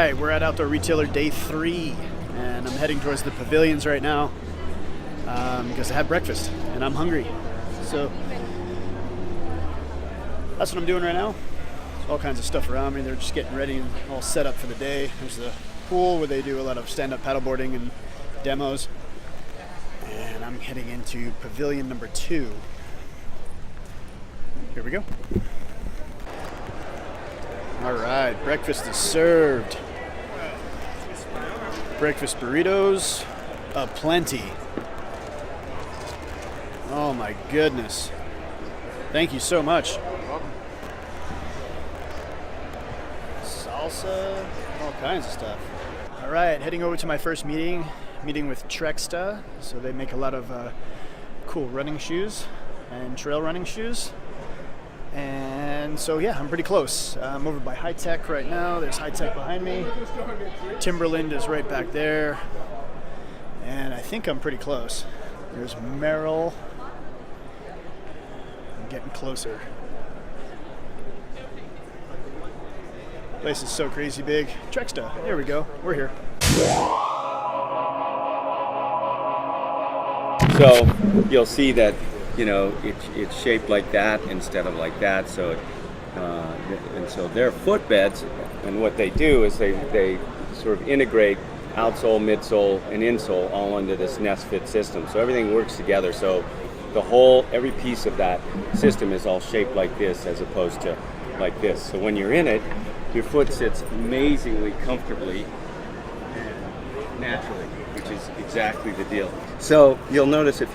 right, we're at Outdoor Retailer Day 3, and I'm heading towards the pavilions right now because I had breakfast and I'm hungry. So that's what I'm doing right now. There's all kinds of stuff around me. They're just getting ready and all set up for the day. There's the pool where they do a lot of stand-up paddleboarding and demos. And I'm heading into pavilion number 2. Here we go. All right, breakfast is served. Breakfast burritos aplenty. Oh my goodness. Thank you so much. Salsa, all kinds of stuff. All right, heading over to my first meeting with Trexta. So they make a lot of cool running shoes and trail running shoes. And so yeah, I'm pretty close. I'm over by High Tech right now. There's High Tech behind me. Timberland is right back there. And I think I'm pretty close. There's Merrill. I'm getting closer. Place is so crazy big. Trexta, there we go. We're here. So you'll see that, you know, it's shaped like that instead of like that. So, and so their footbeds, and what they do is they sort of integrate outsole, midsole, and insole all into this nest fit system. So everything works together. So every piece of that system is all shaped like this as opposed to like this. So when you're in it, your foot sits amazingly comfortably and naturally, which is exactly the deal. So you'll notice if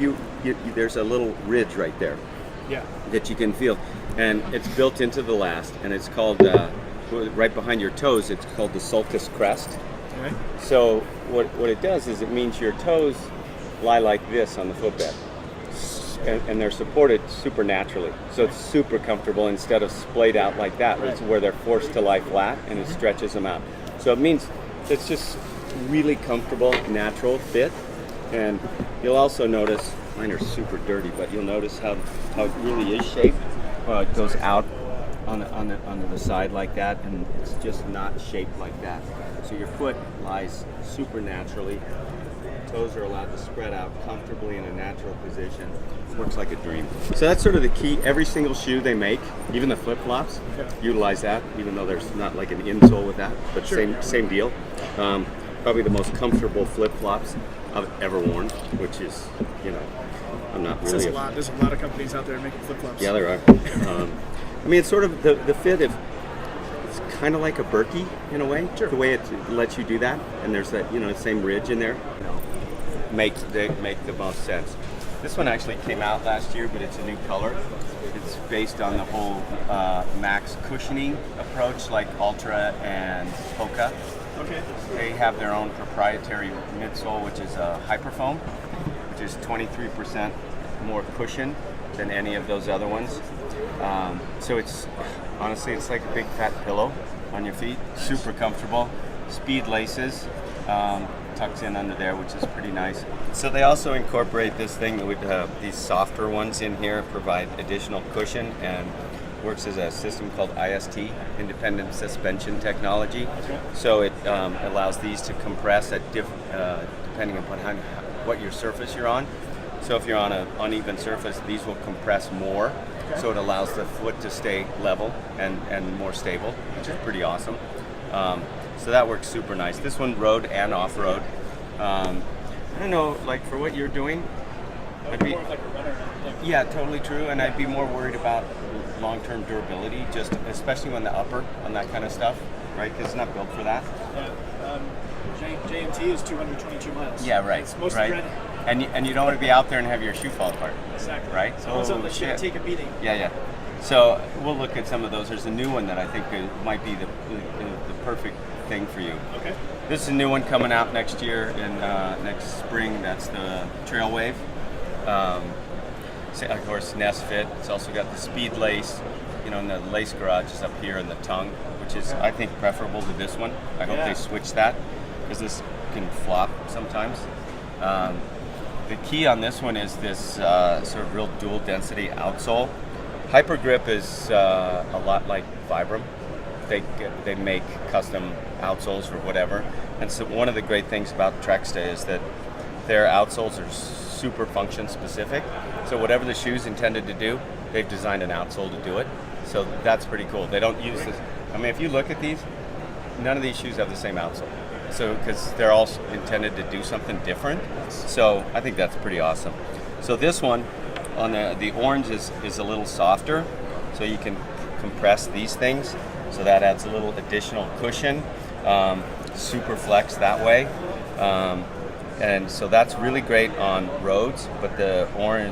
there's a little ridge right there, that you can feel, and it's built into the last, and it's called right behind your toes. It's called the sulcus crest. Okay. So what it does is it means your toes lie like this on the footbed, and they're supported supernaturally. So it's super comfortable instead of splayed out like that, right, where they're forced to lie flat, and it stretches them out. So it means it's just really comfortable, natural fit. And you'll also notice, mine are super dirty, but you'll notice how it really is shaped. It goes out on the side like that, and it's just not shaped like that. So your foot lies super naturally. Toes are allowed to spread out comfortably in a natural position. It works like a dream. So that's sort of the key. Every single shoe they make, even the flip-flops, utilize that, even though there's not like an insole with that, but same deal. Probably the most comfortable flip-flops I've ever worn, which is, you know, I'm not really. There's a lot of companies out there making flip-flops. Yeah, there are. I mean, it's sort of the fit. It's kind of like a Berkey in a way. Sure. The way it lets you do that, and there's that, you know, same ridge in there. You know, they make the most sense. This one actually came out last year, but it's a new color. It's based on the whole max cushioning approach, like Ultra and Hoka. Okay. They have their own proprietary midsole, which is a Hyperfoam, which is 23% more cushion than any of those other ones. So it's like a big fat pillow on your feet. Super comfortable. Speed laces tucks in under there, which is pretty nice. So they also incorporate this thing with these softer ones in here, provide additional cushion, and works as a system called IST, Independent Suspension Technology. Okay. So it allows these to compress at depending upon what your surface you're on. So if you're on an uneven surface, these will compress more. Okay. So it allows the foot to stay level and more stable, which is pretty awesome. So that works super nice. This one road and off-road. I don't know, like for what you're doing, I'd be, more like a runner. Yeah, totally true. And I'd be more worried about long-term durability, just especially when the upper on that kind of stuff, right? Because it's not built for that. Yeah. JMT is 222 miles. Yeah, right. It's mostly right. And you don't want to be out there and have your shoe fall apart. Exactly. Right. So what's up? That should take a beating. Yeah. So we'll look at some of those. There's a new one that I think might be the perfect thing for you. Okay. This is a new one coming out next year in next spring. That's the Trail Wave. Of course, nest fit. It's also got the speed lace. You know, and the lace garage is up here in the tongue, which is, I think, preferable to this one. I hope they switch that, because this can flop sometimes. The key on this one is this sort of real dual density outsole. Hyper grip is a lot like Vibram. they make custom outsoles or whatever. And so one of the great things about Trexta is that their outsoles are super function specific. So whatever the shoe's intended to do, they've designed an outsole to do it. So that's pretty cool. They don't use this. I mean, if you look at these, none of these shoes have the same outsole. So because they're all intended to do something different. So I think that's pretty awesome. So this one on the orange is a little softer. So you can compress these things. So that adds a little additional cushion. Super flex that way. And so that's really great on roads, but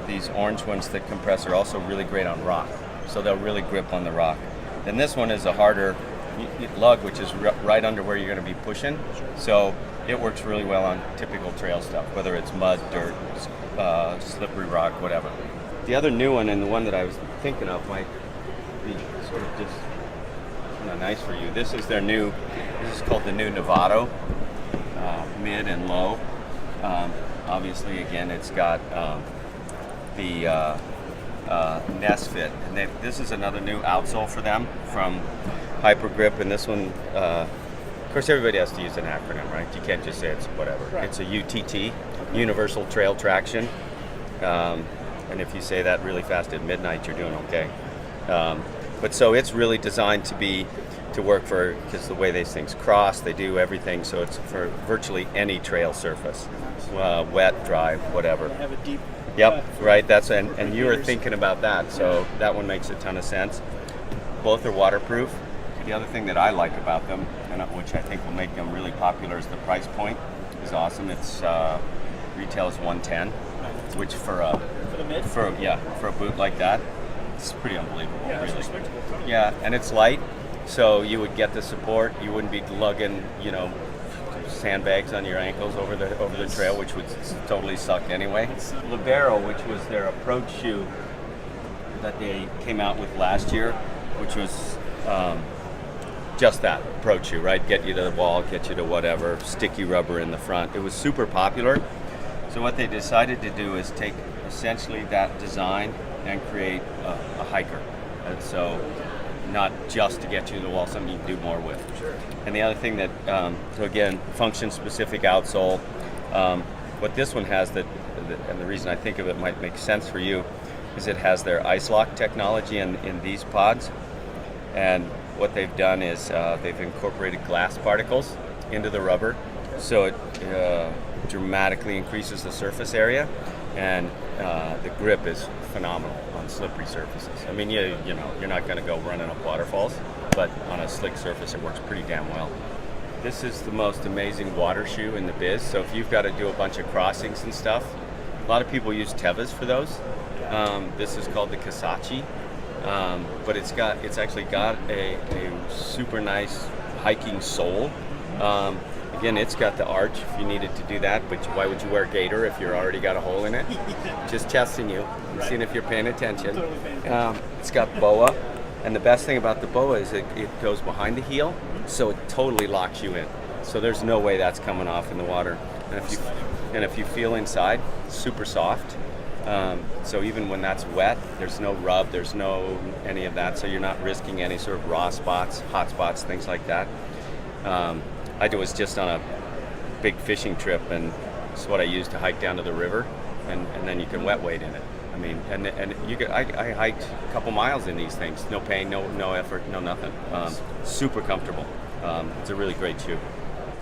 these orange ones that compress are also really great on rock. So they'll really grip on the rock. And this one is a harder lug, which is right under where you're going to be pushing. So it works really well on typical trail stuff, whether it's mud, dirt, slippery rock, whatever. The other new one, and the one that I was thinking of, might be sort of just nice for you. This is called the new Novato, mid and low. Obviously, again, it's got the Nest Fit. And this is another new outsole for them from Hypergrip, and this one, of course, everybody has to use an acronym, right? You can't just say it's whatever. Right. It's a UTT, Universal Trail Traction, and if you say that really fast at midnight, you're doing okay. But so it's really designed to work for, because the way these things cross, they do everything, so it's for virtually any trail surface, wet, dry, whatever. They have a deep. Yep, right. And you were thinking about that, so that one makes a ton of sense. Both are waterproof. The other thing that I like about them, and which I think will make them really popular, is the price point is awesome. It's retails $110, which for the mid, for a boot like that, it's pretty unbelievable. Yeah, really. That's respectable. Yeah, and it's light, so you would get the support. You wouldn't be lugging, sandbags on your ankles over the trail, which would totally suck anyway. Libero, which was their approach shoe that they came out with last year, which was just that approach shoe, right? Get you to the wall, get you to whatever, sticky rubber in the front. It was super popular. So what they decided to do is take essentially that design and create a hiker. And so not just to get you to the wall, something you can do more with. Sure. And the other thing that, so again, function-specific outsole. What this one has, and the reason I think of it might make sense for you, is it has their ice lock technology in these pods. And what they've done is they've incorporated glass particles into the rubber, so it dramatically increases the surface area, and the grip is phenomenal on slippery surfaces. I mean, you're not going to go running up waterfalls, but on a slick surface, it works pretty damn well. This is the most amazing water shoe in the biz. So if you've got to do a bunch of crossings and stuff, a lot of people use Tevas for those. This is called the Kasachi. But it's actually got a super nice hiking sole. Again, it's got the arch if you needed to do that, but why would you wear gaiter if you're already got a hole in it? Just testing you, seeing if you're paying attention. Totally paying attention. It's got boa, and the best thing about the boa is it goes behind the heel, so it totally locks you in. So there's no way that's coming off in the water. And if you feel inside, super soft. So even when that's wet, there's no rub, there's no any of that, so you're not risking any sort of raw spots, hot spots, things like that. I was just on a big fishing trip, and it's what I used to hike down to the river, and then you can wet wade in it. I mean, and I hiked a couple miles in these things, no pain, no effort, no nothing. Super comfortable. It's a really great shoe.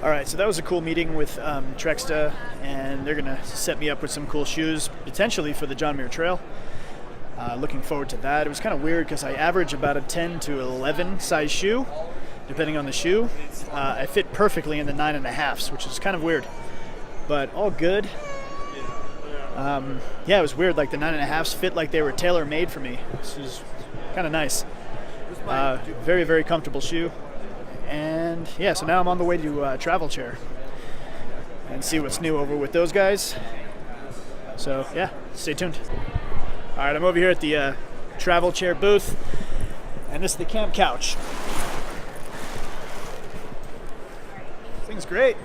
All right, so that was a cool meeting with Trexta, and they're going to set me up with some cool shoes, potentially for the John Muir Trail. Looking forward to that. It was kind of weird because I average about a 10 to 11 size shoe, depending on the shoe. I fit perfectly in the 9.5s, which is kind of weird, but all good. Yeah, it was weird. Like the 9.5s fit like they were tailor-made for me. This is kind of nice. Very, very comfortable shoe. And yeah, so now I'm on the way to Travel Chair and see what's new over with those guys. So yeah, stay tuned. All right, I'm over here at the Travel Chair booth, and this is the camp couch. Thing's great.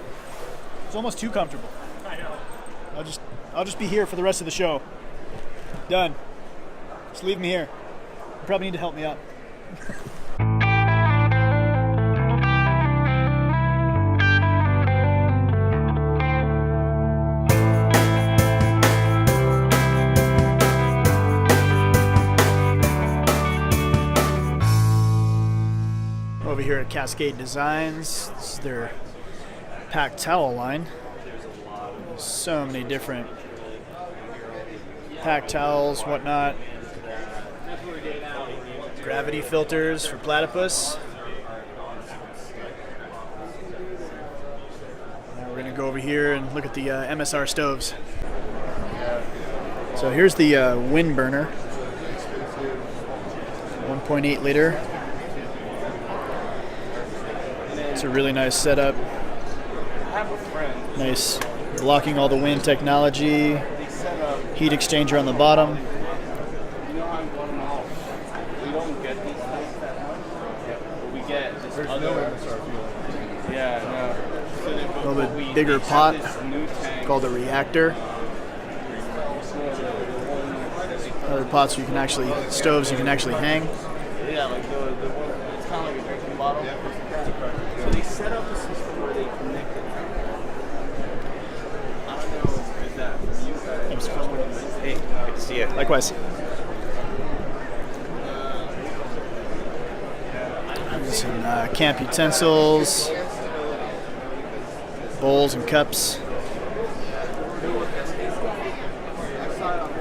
It's almost too comfortable. I know. I'll just be here for the rest of the show. Done. Just leave me here. You probably need to help me up. their Cascade Designs. This is their pack towel line. There's so many different pack towels, whatnot. Gravity filters for platypus. Now we're going to go over here and look at the MSR stoves. So here's the wind burner. 1.8 liter. It's a really nice setup. Nice blocking all the wind technology. Heat exchanger on the bottom. A little bit bigger pot called a reactor. Other pots stoves you can actually hang. Yeah, like it's kind of like a drinking bottle. So they set up a system where they connect it. I don't know if that for you guys. Hey, good to see you. Likewise. Some camp utensils, bowls and cups,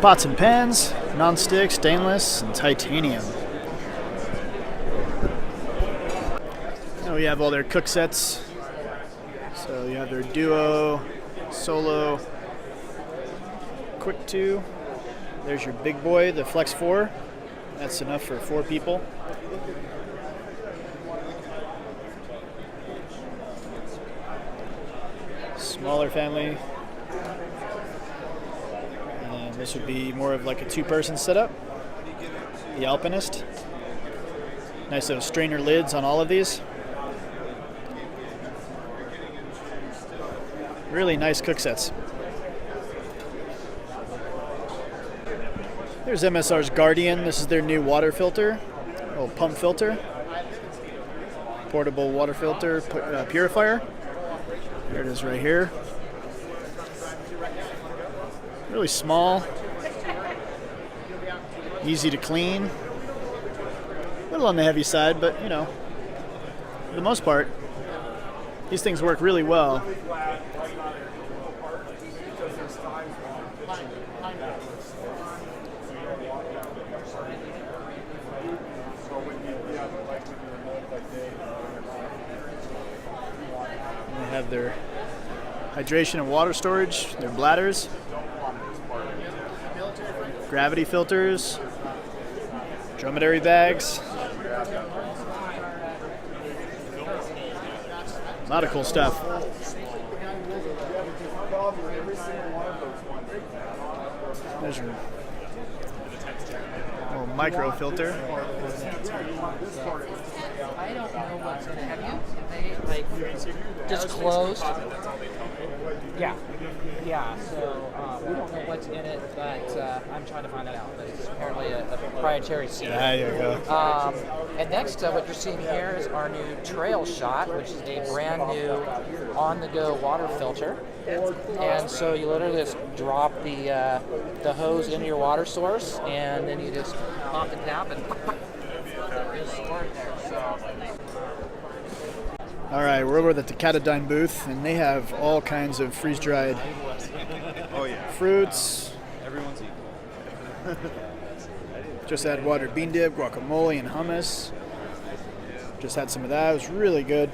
pots and pans, non-stick, stainless, and titanium. Now we have all their cook sets. So you have their Duo, Solo, Quick 2. There's your big boy, the Flex 4. That's enough for 4 people. Smaller family. And this would be more of like a 2-person setup. The Alpinist. Nice little strainer lids on all of these. Really nice cook sets. There's MSR's Guardian. This is their new water filter, little pump filter. Portable water filter purifier. There it is right here. Really small. Easy to clean. A little on the heavy side, but you know, for the most part, these things work really well. They have their hydration and water storage, their bladders, gravity filters, dromedary bags. A lot of cool stuff. There's your little micro filter. I don't know what's in it. Have you? They just closed? Yeah. Yeah, so we don't know what's in it, but I'm trying to find that out. But it's apparently a proprietary seed. There you go. And next, what you're seeing here is our new Trail Shot, which is a brand new on-the-go water filter. And so you literally just drop the hose into your water source, and then you just pop the tap and it's stored there. So. All right, we're over at the Catadine booth, and they have all kinds of freeze-dried fruits. Everyone's equal. Just had watered bean dip, guacamole, and hummus. Just had some of that. It was really good.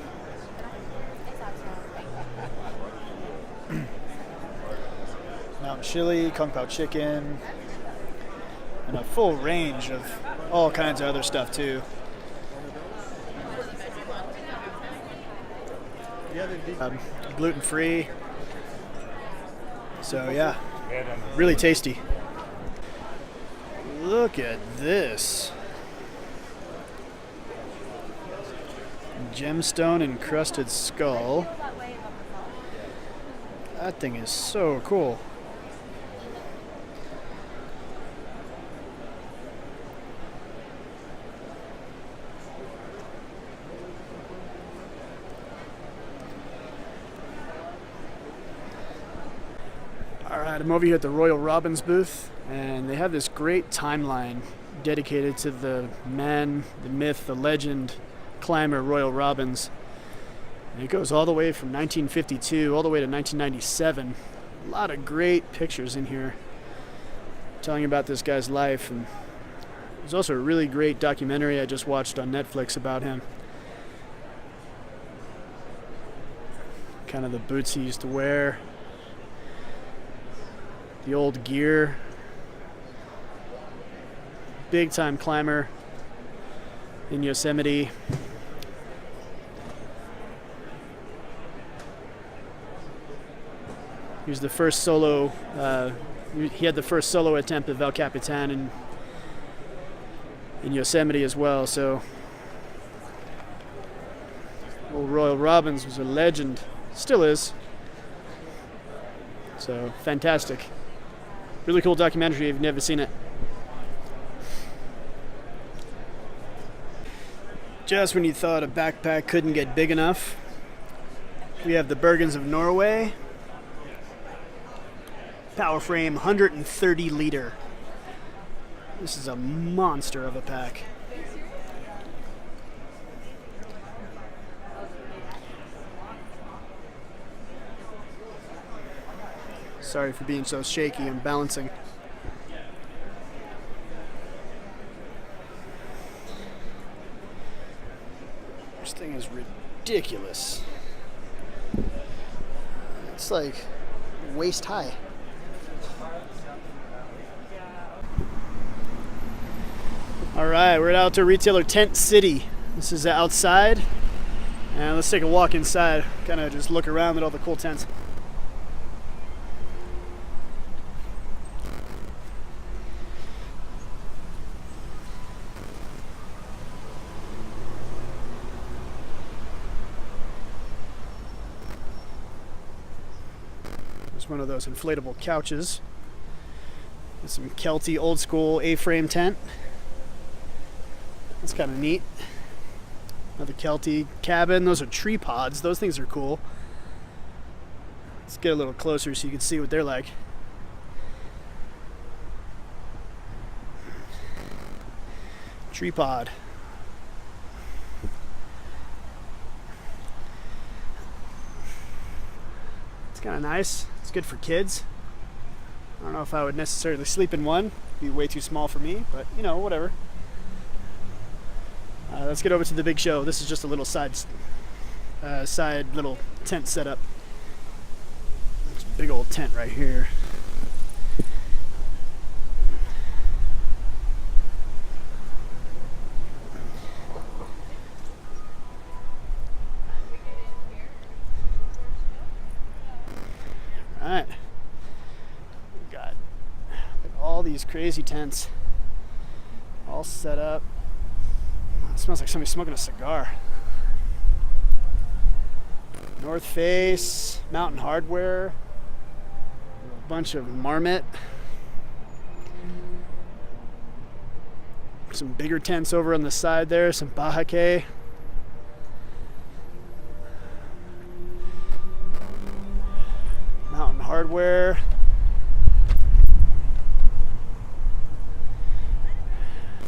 Mountain chili, kung pao chicken, and a full range of all kinds of other stuff too. Gluten-free. So yeah, really tasty. Look at this. Gemstone encrusted skull. That thing is so cool. Alright, I'm over here at the Royal Robbins booth, and they have this great timeline dedicated to the man, the myth, the legend, climber, Royal Robbins. And it goes all the way from 1952 all the way to 1997. A lot of great pictures in here telling about this guy's life. And there's also a really great documentary I just watched on Netflix about him. Kind of the boots he used to wear, the old gear. Big time climber in Yosemite. He was the first solo, he had the first solo attempt at El Capitan in Yosemite as well, so old Royal Robbins was a legend, still is. So fantastic. Really cool documentary if you've never seen it. Just when you thought a backpack couldn't get big enough, we have the Bergens of Norway. Power frame, 130 liter. This is a monster of a pack. Sorry for being so shaky and balancing. This thing is ridiculous. It's like waist high. All right, we're out to retailer Tent City. This is outside, and let's take a walk inside. Kind of just look around at all the cool tents. There's one of those inflatable couches. With some Kelty old school A-frame tent. That's kind of neat. Another Kelty cabin. Those are tree pods. Those things are cool. Let's get a little closer so you can see what they're like. Tree pod. It's kind of nice. It's good for kids. I don't know if I would necessarily sleep in one. It'd be way too small for me, but you know, whatever. Let's get over to the big show. This is just a little side little tent setup. There's a big old tent right here. All right. We got all these crazy tents all set up. It smells like somebody smoking a cigar. North Face, Mountain Hardware, a bunch of Marmot. Some bigger tents over on the side there, some Bahake. Mountain Hardware.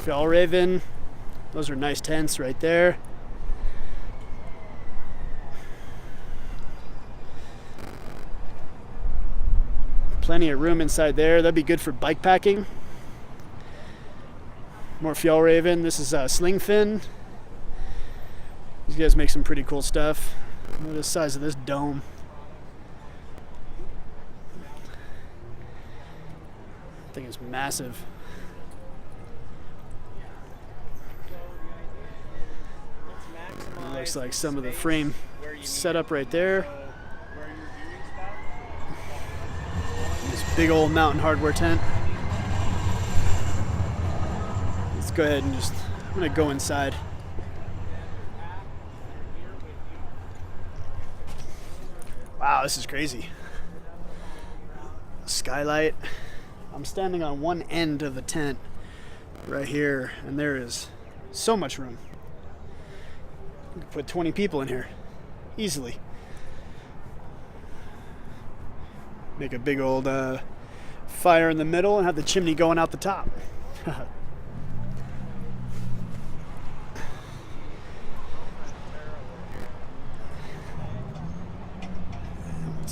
Fjallraven. Those are nice tents right there. Plenty of room inside there. That'd be good for bike packing. More Fjallraven. This is Slingfin. These guys make some pretty cool stuff. Look at the size of this dome. That thing is massive. Looks like some of the frame setup right there. This big old Mountain Hardware tent. Let's go ahead and I'm gonna go inside. Wow, this is crazy. Skylight. I'm standing on one end of the tent right here, and there is so much room. You could put 20 people in here easily. Make a big old fire in the middle and have the chimney going out the top.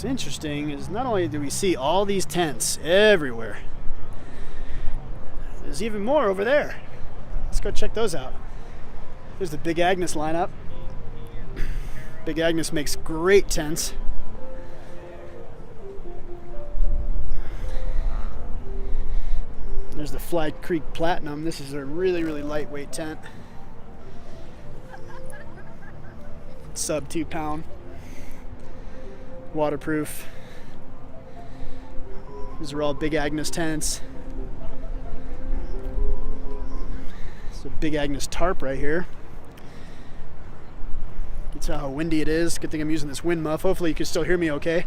What's interesting is not only do we see all these tents everywhere, there's even more over there. Let's go check those out. There's the Big Agnes lineup. Big Agnes makes great tents. There's the Fly Creek Platinum. This is a really, really lightweight tent. Sub 2 pound. Waterproof. These are all Big Agnes tents. It's a Big Agnes tarp right here. You can tell how windy it is. Good thing I'm using this wind muff. Hopefully you can still hear me okay.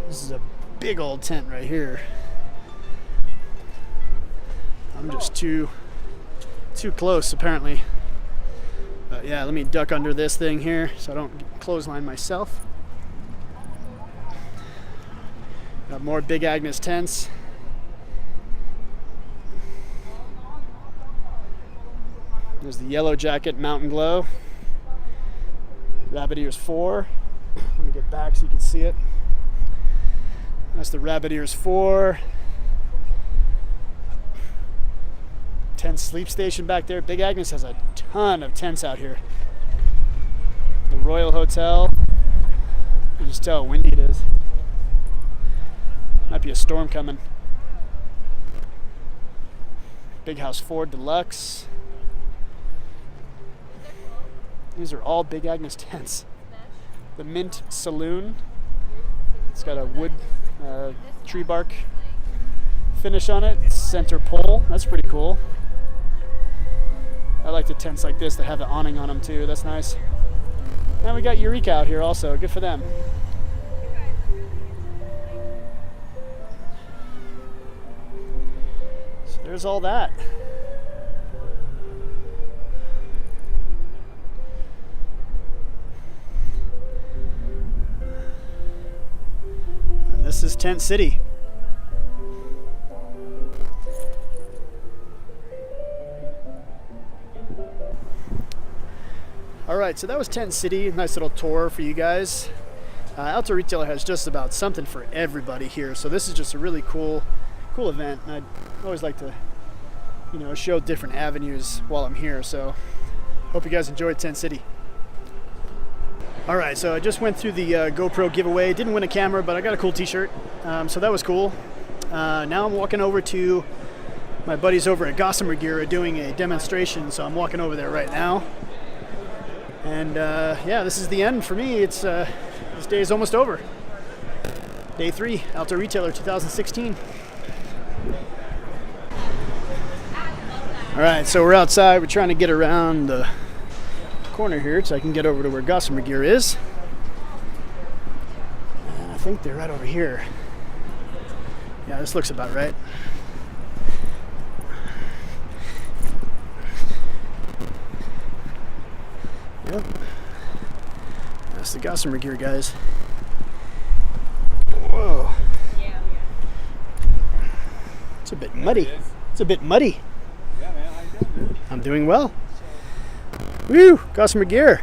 This is a big old tent right here. I'm just too close apparently. But yeah, let me duck under this thing here so I don't clothesline myself. Got more Big Agnes tents. There's the Yellow Jacket Mountain Glow. Rabbit Ears 4. Let me get back so you can see it. That's the Rabbit Ears 4. Tent sleep station back there. Big Agnes has a ton of tents out here. The Royal Hotel. You can just tell how windy it is. Might be a storm coming. Big House 4 Deluxe. These are all Big Agnes tents. The Mint Saloon. It's got a wood tree bark finish on it. Center pole. That's pretty cool. I like the tents like this that have the awning on them too. That's nice. And we got Eureka out here also. Good for them. So there's all that. And this is Tent City. Alright, so that was Tent City. Nice little tour for you guys. Outdoor Retailer has just about something for everybody here. So this is just a really cool event. And I'd always like to, show different avenues while I'm here. So hope you guys enjoyed Tent City. Alright, so I just went through the GoPro giveaway. Didn't win a camera, but I got a cool t-shirt. So that was cool. Now I'm walking over to my buddies over at Gossamer Gear are doing a demonstration. So I'm walking over there right now. And yeah, this is the end for me. It's this day is almost over. Day 3, Outdoor Retailer 2016. All right, so we're outside. We're trying to get around the corner here so I can get over to where Gossamer Gear is. And I think they're right over here. Yeah, this looks about right. Yep. That's the Gossamer Gear guys. Whoa. It's a bit muddy. It's a bit muddy. Yeah, man, how you doing, dude? I'm doing well. Woo! Gossamer Gear.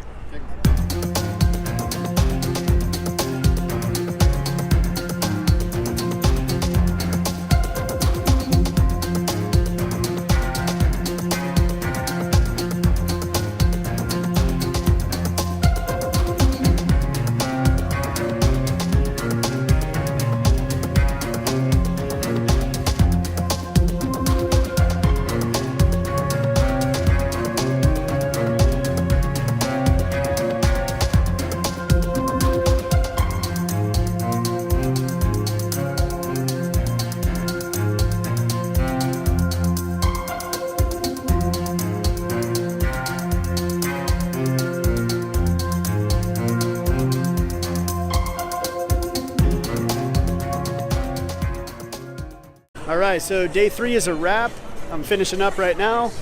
All right, so day 3 is a wrap. I'm finishing up right now.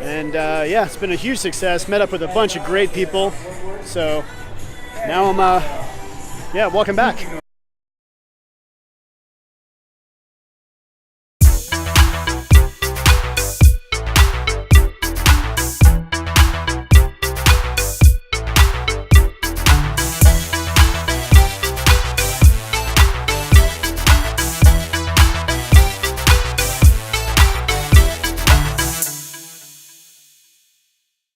And yeah, it's been a huge success. Met up with a bunch of great people. So now I'm, yeah, walking back.